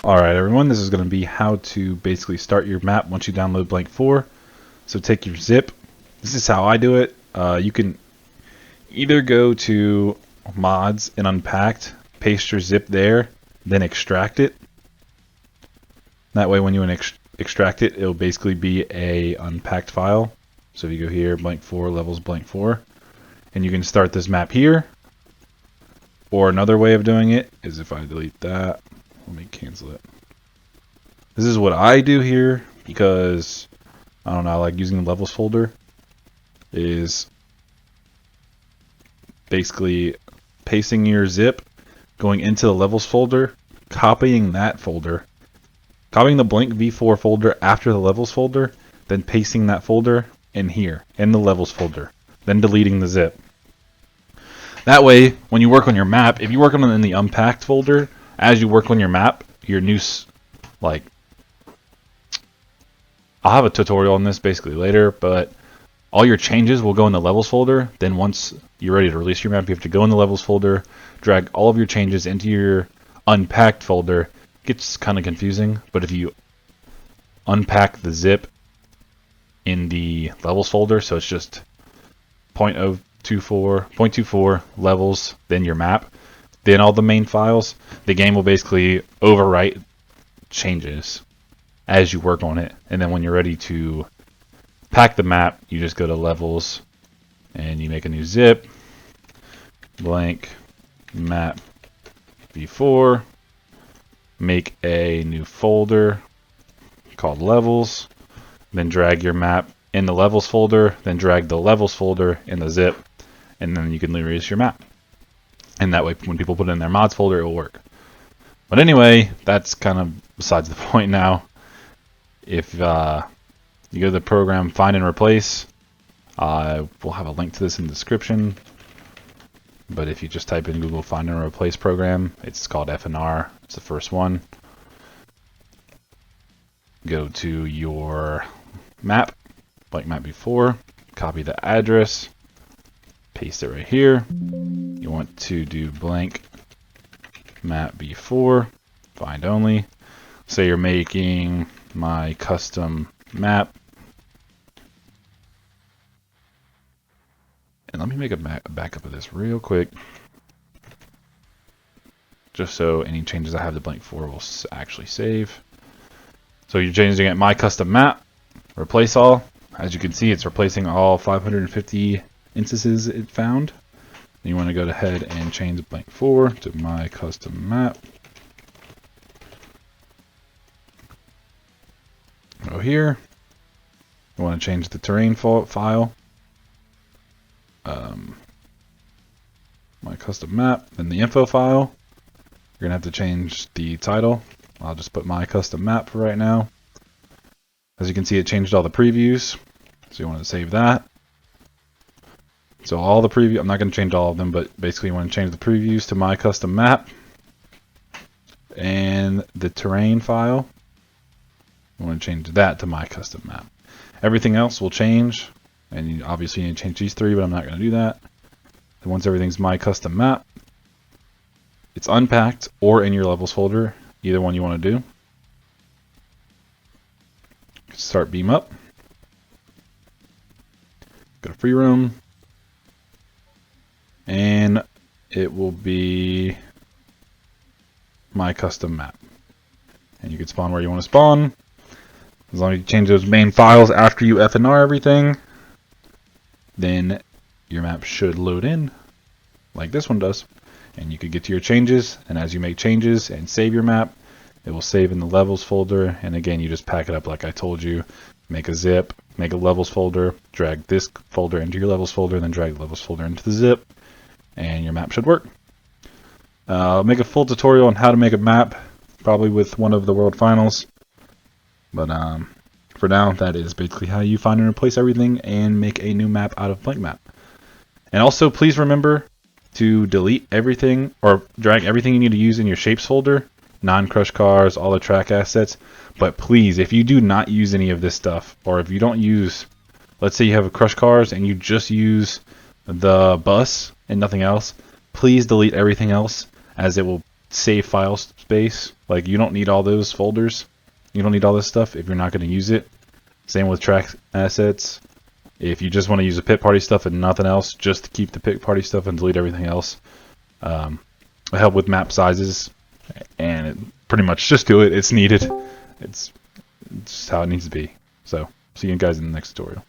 Alright everyone, this is going to be how to basically start your map once you download BlankMapV4. So take your zip. This is how I do it. You can either go to mods and unpacked, paste your zip there, then extract it. That way when you extract it, it'll basically be a unpacked file. So if you go here, BlankMapV4, levels BlankMapV4, and you can start this map here. Or another way of doing it is if I delete that. Let me cancel it. This is what I do here because I don't know, I like using the levels folder. Is basically pasting your zip, going into the levels folder, copying that folder, copying the BlankMapV4 folder after the levels folder, then pasting that folder in here in the levels folder, then deleting the zip. That way, when you work on your map, if you work on it in the unpacked folder, as you work on your map, your new, like, I'll have a tutorial on this basically later, but all your changes will go in the levels folder. Then once you're ready to release your map, you have to go in the levels folder, drag all of your changes into your unpacked folder. It gets kind of confusing, but if you unpack the zip in the levels folder, so it's just 0.24 levels, then your map, then all the main files, the game will basically overwrite changes as you work on it. And then when you're ready to pack the map, you just go to levels and you make a new zip, BlankMapV4, make a new folder called levels, then drag your map in the levels folder, then drag the levels folder in the zip, and then you can release your map. And that way, when people put it in their mods folder, it will work. But anyway, that's kind of besides the point now. If you go to the program Find and Replace, we'll have a link to this in the description. But if you just type in Google Find and Replace program, it's called FNR. It's the first one. Go to your map, BlankMapV4, copy the address, paste it right here. You want to do BlankMapV4, find only. Say you're making my custom map. And let me make a backup of this real quick, just so any changes I have to BlankMapV4 will actually save. So you're changing it, my custom map, replace all. As you can see, it's replacing all 550 instances it found. You want to go ahead and change BlankMapV4 to my custom map. Go here. You want to change the terrain file. My custom map. Then the info file. You're going to have to change the title. I'll just put my custom map for right now. As you can see, it changed all the previews. So you want to save that. So all the preview, I'm not going to change all of them, but basically you want to change the previews to my custom map. And the terrain file, you want to change that to my custom map. Everything else will change, and you obviously need to change these three, but I'm not going to do that. And once everything's my custom map, it's unpacked or in your levels folder, either one you want to do. Start Beam up. Go to free roam. And it will be my custom map. And you can spawn where you want to spawn. As long as you change those main files after you FNR everything, then your map should load in like this one does. And you can get to your changes, and as you make changes and save your map, it will save in the levels folder. And again, you just pack it up like I told you. Make a zip, make a levels folder, drag this folder into your levels folder, then drag the levels folder into the zip, and your map should work. I'll make a full tutorial on how to make a map, probably with one of the World Finals. But for now, that is basically how you find and replace everything and make a new map out of BlankMap. And also, please remember to delete everything or drag everything you need to use in your shapes folder, non-crush cars, all the track assets. But please, if you do not use any of this stuff, or if you don't use, let's say you have a crush cars and you just use the bus and nothing else, please delete everything else, as it will save file space Like, you don't need all those folders. You don't need all this stuff if you're not going to use it. Same with track assets. If you just want to use the pit party stuff and nothing else, just keep the pit party stuff and delete everything else. I help with map sizes, and pretty much just do it. It's needed. It's just how it needs to be. So, see you guys in the next tutorial.